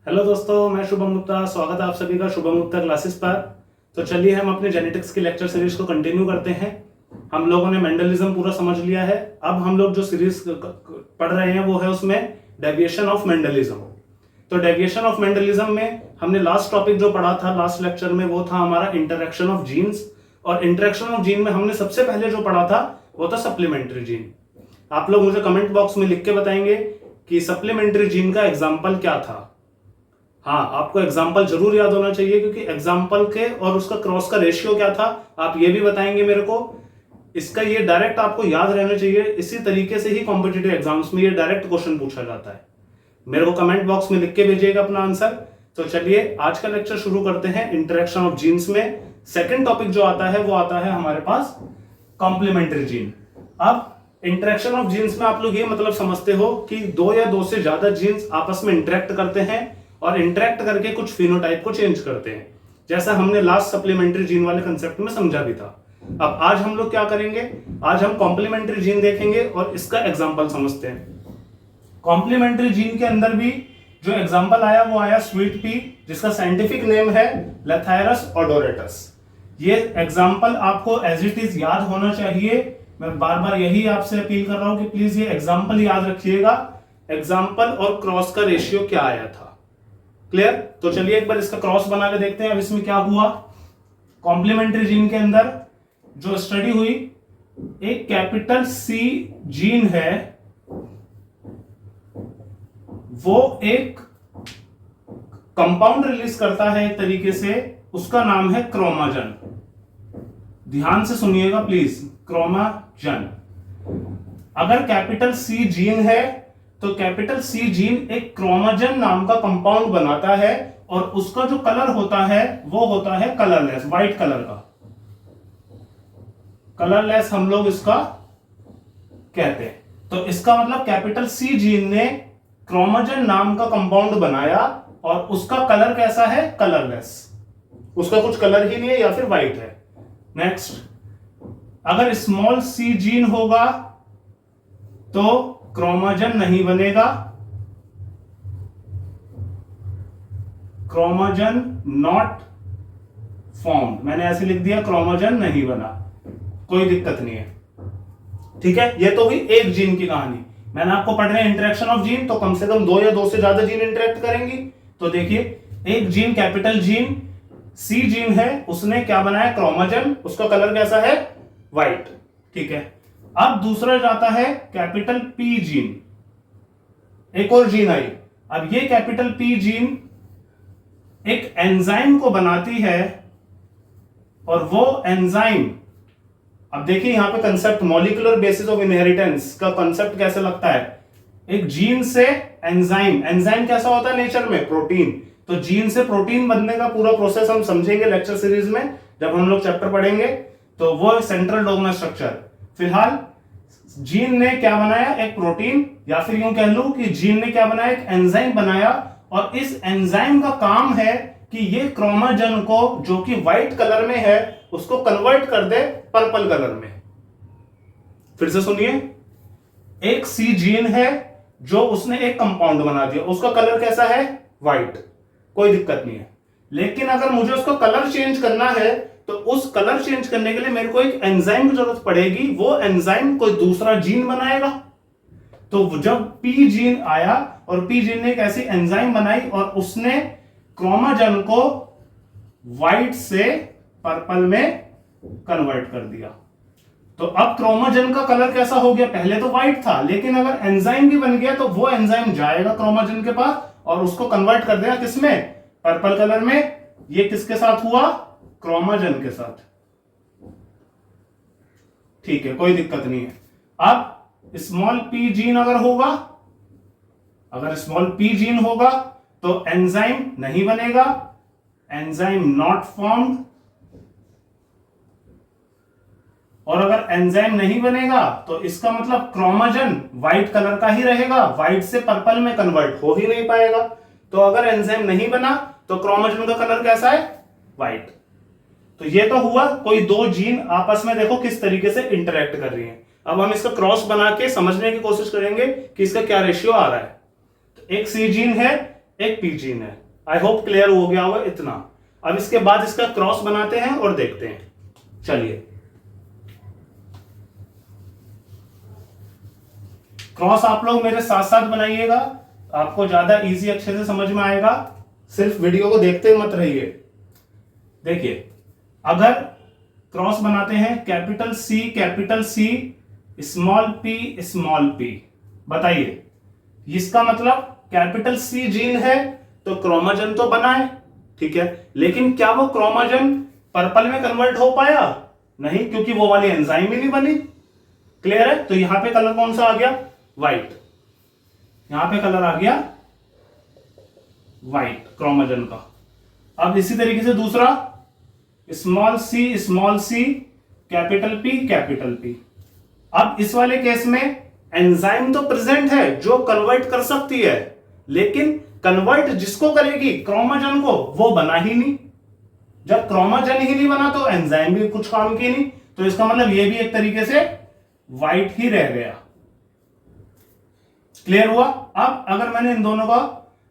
Hello दोस्तों, मैं शुभम गुप्ता। स्वागत है आप सभी का शुभम गुप्ता क्लासेस पर। तो चलिए हम अपने जेनेटिक्स की लेक्चर सीरीज को कंटिन्यू करते हैं। हम लोगों ने मेंडलिज्म पूरा समझ लिया है। अब हम लोग जो सीरीज पढ़ रहे हैं वो है उसमें डेविएशन ऑफ मेंडलिज्म। तो डेविएशन ऑफ मेंडलिज्म में हमने लास्ट टॉपिक जो पढ़ा था लास्ट लेक्चर में वो था हमारा इंटरेक्शन ऑफ जीन्स। और इंटरेक्शन ऑफ जीन में हमने सबसे पहले जो पढ़ा था वो था सप्लीमेंट्री जीन। आप लोग मुझे कमेंट बॉक्स में लिख के बताएंगे कि सप्लीमेंट्री जीन का एग्जाम्पल क्या था। हाँ, आपको एग्जाम्पल जरूर याद होना चाहिए क्योंकि एग्जाम्पल के और उसका क्रॉस का रेशियो क्या था आप ये भी बताएंगे मेरे को। इसका ये डायरेक्ट आपको याद रहना चाहिए। इसी तरीके से ही कॉम्पिटिटिव एग्जाम्स में ये डायरेक्ट क्वेश्चन पूछा जाता है। मेरे को कमेंट बॉक्स में लिख के भेजिएगा अपना आंसर। तो चलिए आज का लेक्चर शुरू करते हैं इंटरेक्शन ऑफ जीन्स में। सेकेंड टॉपिक जो आता है वो आता है हमारे पास कॉम्प्लीमेंट्री जीन। अब इंटरेक्शन ऑफ जीन्स में आप लोग ये मतलब समझते हो कि दो या दो से ज्यादा जीन्स आपस में इंटरेक्ट करते हैं और इंटरेक्ट करके कुछ फिनोटाइप को चेंज करते हैं, जैसा हमने लास्ट सप्लीमेंट्री जीन वाले कंसेप्ट में समझा भी था। अब आज हम लोग क्या करेंगे, आज हम कॉम्प्लीमेंट्री जीन देखेंगे और इसका एग्जांपल समझते हैं। कॉम्प्लीमेंट्री जीन के अंदर भी जो एग्जांपल आया वो आया स्वीट पी, जिसका साइंटिफिक नेम है लेथायरस ओडोरेटस। ये एग्जांपल आपको एज इट इज याद होना चाहिए। मैं बार बार यही आपसे अपील कर रहा हूं कि प्लीज ये एग्जांपल याद रखिएगा। एग्जांपल और क्रॉस का रेशियो क्या आया था, क्लियर। तो चलिए एक बार इसका क्रॉस बना के देखते हैं। अब इसमें क्या हुआ, कॉम्प्लीमेंट्री जीन के अंदर जो स्टडी हुई, एक कैपिटल सी जीन है, वो एक कंपाउंड रिलीज करता है एक तरीके से, उसका नाम है क्रोमाजन। ध्यान से सुनिएगा प्लीज, क्रोमाजन। अगर कैपिटल सी जीन है तो कैपिटल सी जीन एक क्रोमाजन नाम का कंपाउंड बनाता है और उसका जो कलर होता है वो होता है कलरलेस, व्हाइट कलर का। कलरलेस हम लोग इसका कहते हैं। तो इसका मतलब कैपिटल सी जीन ने क्रोमाजन नाम का कंपाउंड बनाया और उसका कलर कैसा है, कलरलेस। उसका कुछ कलर ही नहीं है या फिर व्हाइट है। नेक्स्ट, अगर स्मॉल सी जीन होगा तो क्रोमाजन नहीं बनेगा, क्रोमाजन नॉट फॉर्म्ड। मैंने ऐसे लिख दिया, क्रोमाजन नहीं बना, कोई दिक्कत नहीं है, ठीक है। ये तो हुई एक जीन की कहानी। मैंने आपको पढ़ रहे हैं इंटरेक्शन ऑफ जीन, तो कम से कम दो या दो से ज्यादा जीन इंटरेक्ट करेंगी। तो देखिए, एक gene capital gene C gene है, उसने क्या बनाया, क्रोमाजन। उसका कलर कैसा है, व्हाइट, ठीक है। अब दूसरा जाता है कैपिटल पी जीन, एक और जीन आई। अब ये कैपिटल पी जीन एक एंजाइम को बनाती है और वो एंजाइम, अब देखिए यहां पे concept molecular basis of inheritance का कंसेप्ट कैसे लगता है। एक जीन से एंजाइम, एंजाइम कैसा होता है नेचर में, प्रोटीन। तो जीन से प्रोटीन बनने का पूरा प्रोसेस हम समझेंगे लेक्चर सीरीज में, जब हम लोग चैप्टर पढ़ेंगे। तो वो सेंट्रल डोग्मा स्ट्रक्चर। फिलहाल जीन ने क्या बनाया, एक प्रोटीन, या फिर यूं कह लूं कि जीन ने क्या बनाया, एक एंजाइम बनाया। और इस एंजाइम का काम है कि ये क्रोमाजन को, जो कि व्हाइट कलर में है, उसको कन्वर्ट कर दे पर्पल कलर में। फिर से सुनिए, एक सी जीन है जो उसने एक कंपाउंड बना दिया, उसका कलर कैसा है, व्हाइट, कोई दिक्कत नहीं है। लेकिन अगर मुझे उसका कलर चेंज करना है तो उस कलर चेंज करने के लिए मेरे को एक एंजाइम की जरूरत पड़ेगी। वो एंजाइम कोई दूसरा जीन बनाएगा। तो जब पी जीन आया और पी जीन ने एक ऐसी एंजाइम बनाई और उसने क्रोमाजन को व्हाइट से पर्पल में कन्वर्ट कर दिया। तो अब क्रोमाजन का कलर कैसा हो गया, पहले तो व्हाइट था, लेकिन अगर एंजाइम भी बन गया तो वो एंजाइम जाएगा क्रोमाजन के पास और उसको कन्वर्ट कर देगा किसमें, पर्पल कलर में। ये किसके साथ हुआ, क्रोमाजन के साथ, ठीक है, कोई दिक्कत नहीं है। अब स्मॉल पी जीन अगर होगा, अगर स्मॉल पी जीन होगा तो एंजाइम नहीं बनेगा, एंजाइम नॉट फॉर्म्ड। और अगर एंजाइम नहीं बनेगा तो इसका मतलब क्रोमाजन व्हाइट कलर का ही रहेगा, व्हाइट से पर्पल में कन्वर्ट हो ही नहीं पाएगा। तो अगर एंजाइम नहीं बना तो क्रोमाजन का कलर कैसा है, व्हाइट। तो ये तो हुआ कोई दो जीन आपस में देखो किस तरीके से इंटरेक्ट कर रही हैं। अब हम इसका क्रॉस बना के समझने की कोशिश करेंगे कि इसका क्या रेशियो आ रहा है। तो एक सी जीन है, एक पी जीन है। आई होप क्लियर हो गया होगा इतना। अब इसके बाद इसका क्रॉस बनाते हैं और देखते हैं। चलिए, क्रॉस आप लोग मेरे साथ साथ बनाइएगा, आपको ज्यादा इजी अच्छे से समझ में आएगा। सिर्फ वीडियो को देखते मत रहिए। देखिए, अगर क्रॉस बनाते हैं कैपिटल सी स्मॉल पी, बताइए इसका मतलब कैपिटल सी जीन है तो क्रोमोजन तो बना है, ठीक है, लेकिन क्या वो क्रोमोजन पर्पल में कन्वर्ट हो पाया? नहीं, क्योंकि वो वाली एंजाइम ही नहीं बनी। क्लियर है? तो यहां पे कलर कौन सा आ गया? व्हाइट। यहां पे कलर आ गया व्हाइट क्रोमोजन का। अब इसी तरीके से दूसरा स्मॉल सी कैपिटल पी। अब इस वाले केस में एंजाइम तो प्रेजेंट है जो कन्वर्ट कर सकती है, लेकिन कन्वर्ट जिसको करेगी क्रोमोजन को, वो बना ही नहीं। जब क्रोमोजन ही नहीं बना तो एंजाइम भी कुछ काम की नहीं, तो इसका मतलब ये भी एक तरीके से व्हाइट ही रह गया। क्लियर हुआ? अब अगर मैंने इन दोनों का,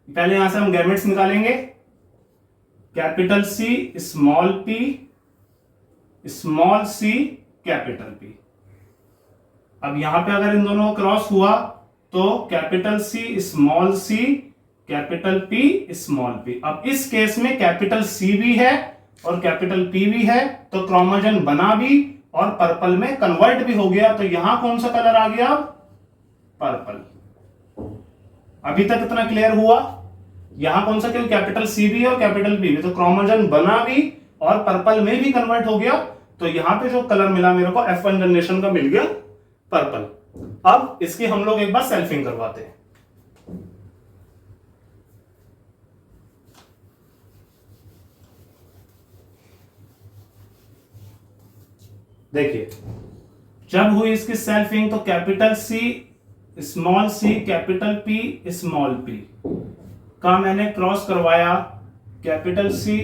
पहले यहां से हम गैमेट्स निकालेंगे, capital C small C capital P. अब यहां पे अगर इन दोनों का क्रॉस हुआ तो capital C capital P small P. अब इस केस में कैपिटल सी भी है और कैपिटल पी भी है, तो क्रोमोजन बना भी और पर्पल में कन्वर्ट भी हो गया। तो यहां कौन सा कलर आ गया? पर्पल। अभी तक इतना क्लियर हुआ? यहां कौन सा, क्यों कैपिटल सी भी है और कैपिटल पी भी, तो क्रोमोजन बना भी और पर्पल में भी कन्वर्ट हो गया। तो यहां पे जो कलर मिला मेरे को F1 जनरेशन का मिल गया पर्पल। अब इसकी हम लोग एक बार सेल्फिंग करवाते हैं। देखिए, जब हुई इसकी सेल्फिंग तो capital C capital P small P का मैंने क्रॉस करवाया capital C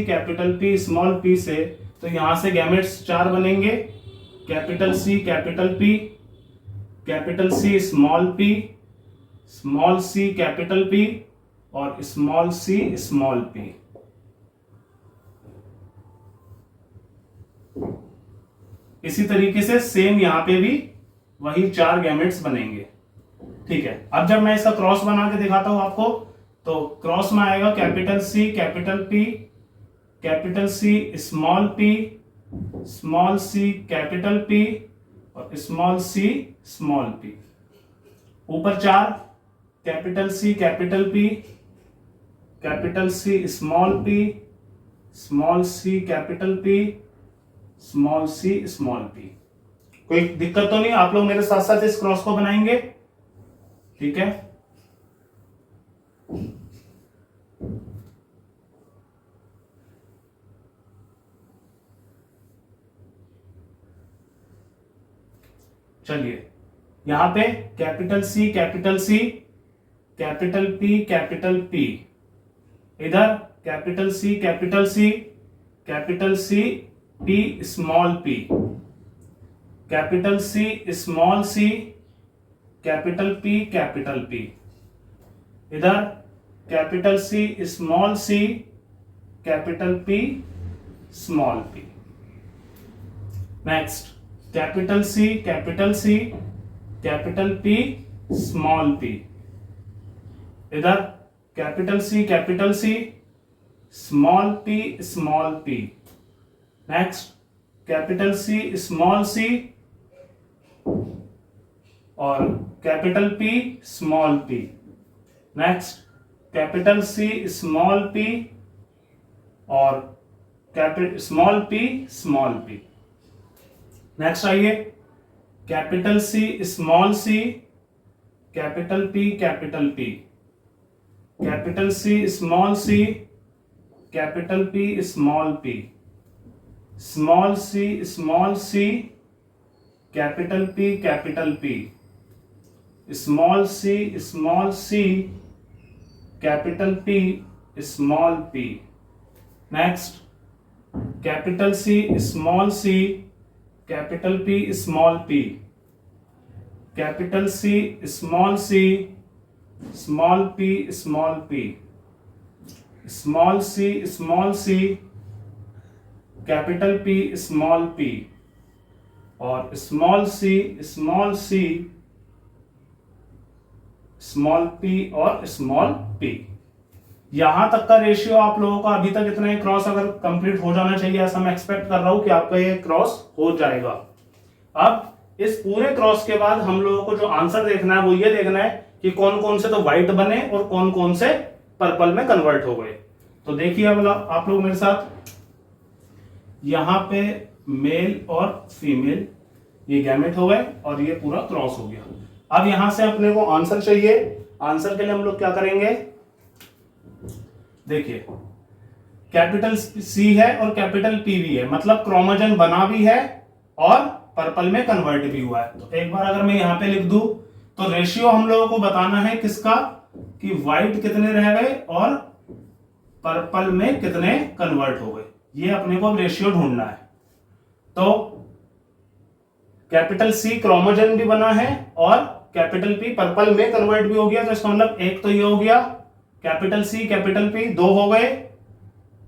capital P small P से, तो यहां से गैमेट्स 4 बनेंगे। Capital C capital C small C capital P और स्मॉल सी स्मॉल पी। इसी तरीके से सेम यहां पे भी वही 4 गैमेट्स बनेंगे। ठीक है, अब जब मैं इसका क्रॉस बना के दिखाता हूं आपको, तो क्रॉस में आएगा capital C small C capital P और स्मॉल पी। ऊपर 4 capital C small C capital P small P. कोई दिक्कत तो नहीं? आप लोग मेरे साथ साथ इस क्रॉस को बनाएंगे, ठीक है? चलिए, यहां पे कैपिटल सी कैपिटल पी, इधर capital C P small P, capital C capital P, इधर capital C capital P small P. Next capital C capital P small P, इधर capital C small P. Next capital C और capital P small P. Next capital C small P और capital small P. Next आइए, capital C capital P capital P, capital C capital P small P, small C capital P small C capital P small P. Next capital C capital P small P, capital C small p small p, small c, capital P small p, और small c small p और small p। यहां तक का ratio आप लोगों का अभी तक इतना ही क्रॉस अगर कंप्लीट हो जाना चाहिए, ऐसा मैं एक्सपेक्ट कर रहा हूं कि आपका ये क्रॉस हो जाएगा। अब इस पूरे क्रॉस के बाद हम लोगों को जो आंसर देखना है वो ये देखना है कि कौन कौन से तो व्हाइट बने और कौन कौन से पर्पल में कन्वर्ट हो गए। तो देखिए अब आप लोग मेरे साथ, यहां पे मेल और फीमेल ये गैमेट हो गए और ये पूरा क्रॉस हो गया। अब यहां से अपने को आंसर चाहिए। आंसर के लिए हम लोग क्या करेंगे, देखिए कैपिटल सी है और कैपिटल पी भी है, मतलब क्रोमोजन बना भी है और पर्पल में कन्वर्ट भी हुआ है। तो एक बार अगर मैं यहां पे लिख दूं तो रेशियो हम लोगों को बताना है किसका, कि व्हाइट कितने रह गए और पर्पल में कितने कन्वर्ट हो गए, ये अपने को रेशियो ढूंढना है। तो कैपिटल सी क्रोमोजन भी बना है और कैपिटल पी पर्पल में कन्वर्ट भी हो गया, तो इसका मतलब एक तो ये हो गया कैपिटल सी कैपिटल पी, दो हो गए,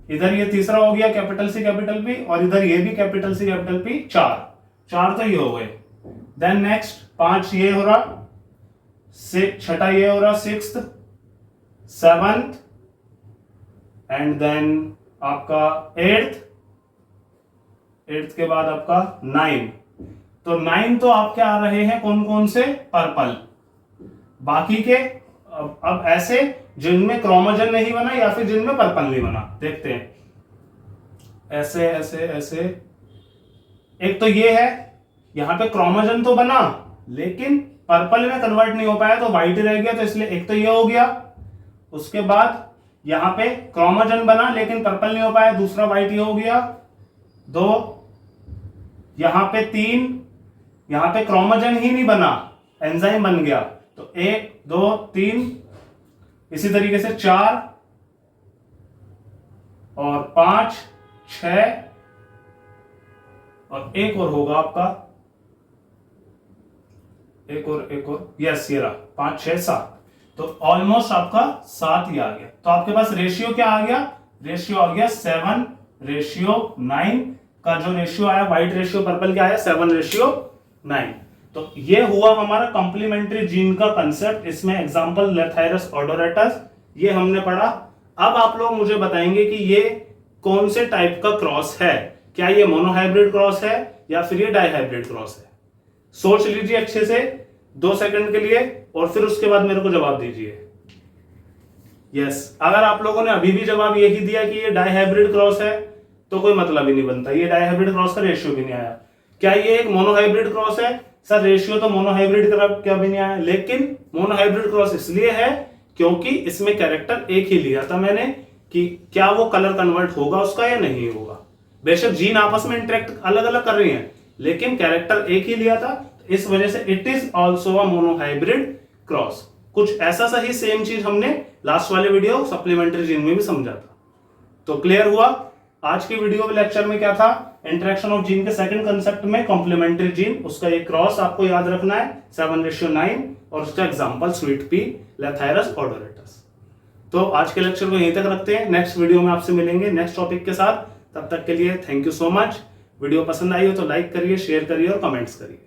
इधर ये तीसरा हो गया कैपिटल सी कैपिटल पी, और इधर ये भी कैपिटल सी कैपिटल पी, चार तो ये हो गए। देन नेक्स्ट 5 ये हो रहा, छठा ये हो रहा, 6th 7th एंड देन आपका 8th के बाद आपका 9। तो 9 तो आपके आ रहे हैं कौन कौन से, पर्पल। बाकी के अब ऐसे जिनमें क्रोमोजन नहीं बना या फिर जिनमें पर्पल नहीं बना, देखते हैं ऐसे ऐसे ऐसे। एक तो ये है, यहां पे क्रोमोजन तो बना लेकिन पर्पल में कन्वर्ट नहीं हो पाया तो व्हाइट रह गया, तो इसलिए एक तो ये हो गया। उसके बाद यहां पे क्रोमोजन बना लेकिन पर्पल नहीं हो पाया, दूसरा व्हाइट ये हो गया। 2 यहां पे 3, यहां पे क्रोमोजन ही नहीं बना, एंजाइम बन गया, तो 1 2 3। इसी तरीके से 4 और 5 6 और एक और होगा आपका, एक और यस ये रहा 5 6 7। तो ऑलमोस्ट आपका 7 ही आ गया। तो आपके पास रेशियो क्या आ गया, रेशियो आ गया 7:9 का जो रेशियो आया, व्हाइट रेशियो पर्पल क्या आया 7:9। तो ये हुआ हमारा कंप्लीमेंट्री जीन का कंसेप्ट। इसमें एग्जांपल लेथायरस ऑडोरेटस ये हमने पढ़ा। अब आप लोग मुझे बताएंगे कि ये कौन से टाइप का क्रॉस है, क्या ये मोनोहाइब्रिड क्रॉस है या फिर ये डाइहाइब्रिड क्रॉस है। सोच लीजिए अच्छे से 2 सेकंड के लिए और फिर उसके बाद मेरे को जवाब दीजिए। यस, अगर आप लोगों ने अभी भी जवाब यही दिया कि ये डाइहाइब्रिड क्रॉस है तो कोई मतलब ही नहीं बनता, ये डाइहाइब्रिड क्रॉस का रेशियो भी नहीं आया। क्या ये एक मोनोहाइब्रिड क्रॉस है, सर रेशियो तो मोनोहाइब्रिड का क्या भी नहीं आया। लेकिन मोनोहाइब्रिड क्रॉस इसलिए है क्योंकि इसमें कैरेक्टर एक ही लिया था मैंने कि क्या वो कलर कन्वर्ट होगा उसका या नहीं होगा। बेशक जीन आपस में इंटरेक्ट अलग अलग कर रही हैं लेकिन कैरेक्टर एक ही लिया था, इस वजह से it is also a monohybrid cross. कुछ ऐसा सा ही सेम चीज हमने लास्ट वाले वीडियो सप्लीमेंट्री जीन में भी समझा था। तो क्लियर हुआ। आज की वीडियो लेक्चर में क्या था, इंटरेक्शन ऑफ जीन के सेकंड कंसेप्ट में कॉम्प्लीमेंट्री जीन, उसका एक क्रॉस आपको याद रखना है 7:9 और उसका एग्जांपल स्वीट पी लेथायरस ऑडोरेटस। तो आज के लेक्चर को यहीं तक रखते हैं, नेक्स्ट वीडियो में आपसे मिलेंगे नेक्स्ट टॉपिक के साथ। तब तक के लिए thank you so much. Video पसंद आई हो तो लाइक करिए, शेयर करिए और कमेंट्स करिए।